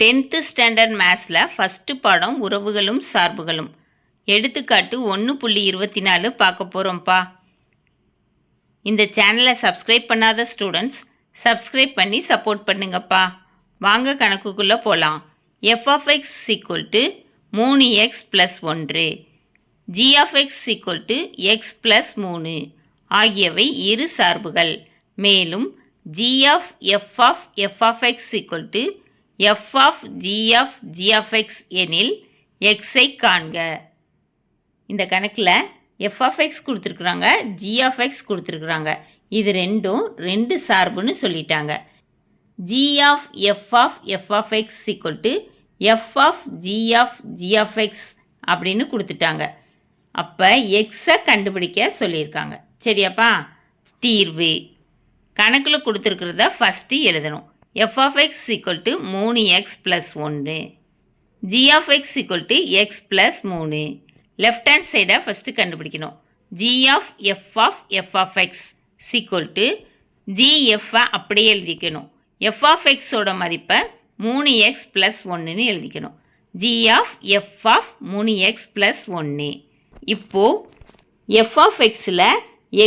10th standard மேத்ஸில் first பாடம் உறவுகளும் சார்புகளும். எடுத்துக்காட்டு 1.24 பார்க்க போகிறோம்ப்பா. இந்த சேனலை சப்ஸ்கிரைப் பண்ணாத ஸ்டூடெண்ட்ஸ் சப்ஸ்கிரைப் பண்ணி சப்போர்ட் பண்ணுங்கப்பா. வாங்க கணக்குக்குள்ளே போகலாம். f of x = 3x + 1, g of x = x + 3 ஆகியவை இரு சார்புகள். மேலும் g of f of x = f of g of x எனில் x-ஐ காண்க. இந்த கணக்கில் f of x கொடுத்துருக்குறாங்க, g of x கொடுத்துருக்குறாங்க. இது ரெண்டு சார்புன்னு சொல்லிட்டாங்க. g of f of x = f of g of x அப்படின்னு கொடுத்துட்டாங்க. அப்போ எக்ஸை கண்டுபிடிக்க சொல்லியிருக்காங்க. சரியாப்பா? தீர்வு கணக்கில் கொடுத்துருக்கிறத ஃபஸ்ட்டு எழுதணும். f of x = 3x + 1, g of x = x + 3. Left hand சைடை ஃபஸ்ட்டு கண்டுபிடிக்கணும். g of f of x = gfஐ அப்படியே எழுதிக்கணும். f of xோட மதிப்பை 3x + 1ன்னு எழுதிக்கணும். g of f of 3x + 1. இப்போது f of xல்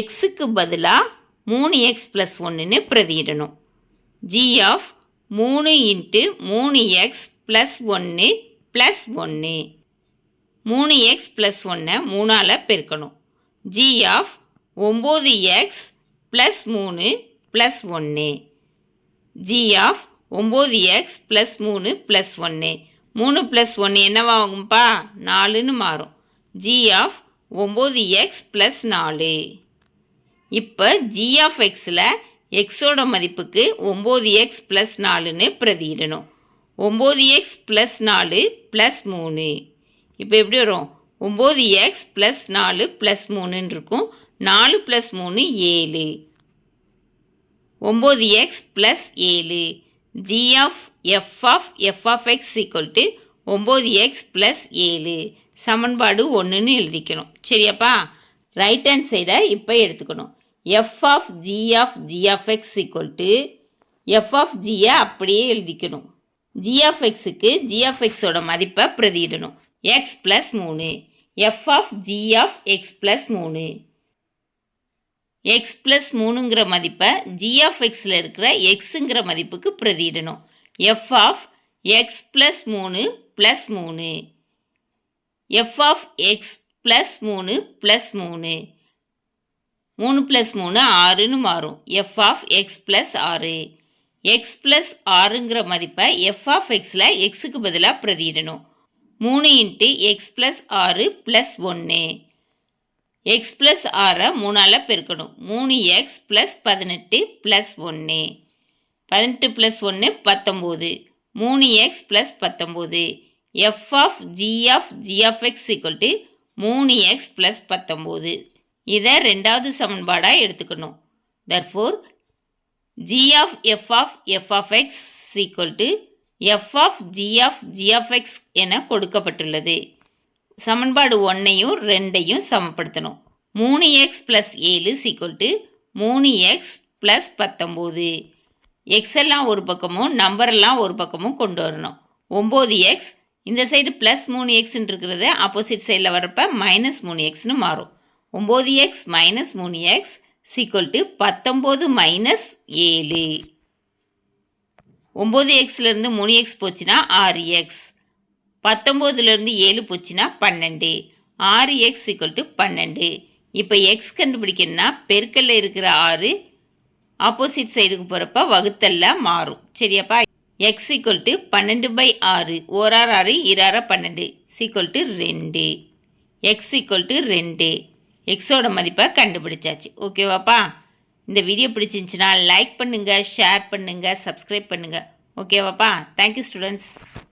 xக்கு பதிலாக 3x + 1ன்னு பிரதியிடணும். g of 3 × 3x + 1 + 1. 3x + 1 3ஆல் பெருக்கணும். g of 9x + 3 + 1. g of 9x + 3 + 1. 3 + 1 என்னவாகும்ப்பா? 4ன்னு மாறும். g of 9x + 4. இப்போ g of xல் xோட மதிப்புக்கு 9x + 4ன்னு பிரதியிடணும். 9x + 4 + 3. இப்போ எப்படி வரும்? 9x + 4 + 3ன்னு இருக்கும். 4 + 3 7. 9x + 7. g of f of x = 9x + 7. சமன்பாடு 1ன்னு எழுதிக்கணும். சரியாப்பா? ரைட் ஹேண்ட் சைடை இப்போ எடுத்துக்கணும். f of g of x = f of gஐ அப்படியே எழுதிக்கணும். g of xக்கு g of xோட மதிப்பை பிரதியிடணும். x + 3. f of g of x + 3. x + 3ங்கிற மதிப்பை g of xல் இருக்கிற xங்கிற மதிப்புக்கு பிரதியிடணும். f of x + 3 + 3. f of x + 3 + 3. 3 + 3 6ன்னு மாறும். f of x + 6. x + 6ங்கிற மதிப்பை f of xல் xக்கு பதிலாக பிரதியிடணும். 3 × x + 6 + 1. x + 6ஐ 3ஆல் பெருக்கணும். 3x + 18 + 1. 18 + 1 19. 3x + 19. f of g of x = 3x + 19. இதை ரெண்டாவது சமன்பாடாக எடுத்துக்கணும். therefore g of f of x = f of g of x என கொடுக்கப்பட்டுள்ளது. சமன்பாடு 1ஐயும் 2ஐயும் சமப்படுத்தணும். 3x + 7 = 3x + 19. x எல்லாம் ஒரு பக்கமும் நம்பரெல்லாம் ஒரு பக்கமும் கொண்டு வரணும். 9x இந்த சைடு +3x இருக்கிறது ஆப்போசிட் சைடில் வரப்போ -3xன்னு மாறும். 9x - 3x = 19 - 7. 9xலேருந்து 3x போச்சுன்னா 6x. 19லேருந்து 7 போச்சுன்னா 12. 6x = 12. இப்போ x கண்டுபிடிக்கணும்னா பெருக்கல்ல இருக்கிற 6 ஆப்போசிட் சைடுக்கு போகிறப்ப வகுத்தல்ல மாறும். சரியாப்பா? x = 12/6. 1 6 2 12 = 2. x = 2. எக்ஸோட மதிப்பை கண்டுபிடிச்சாச்சு. ஓகேவாப்பா? இந்த வீடியோ பிடிச்சிருந்துச்சுன்னா லைக் பண்ணுங்கள், ஷேர் பண்ணுங்கள், சப்ஸ்கிரைப் பண்ணுங்கள். ஓகேவாப்பா? Thank you students.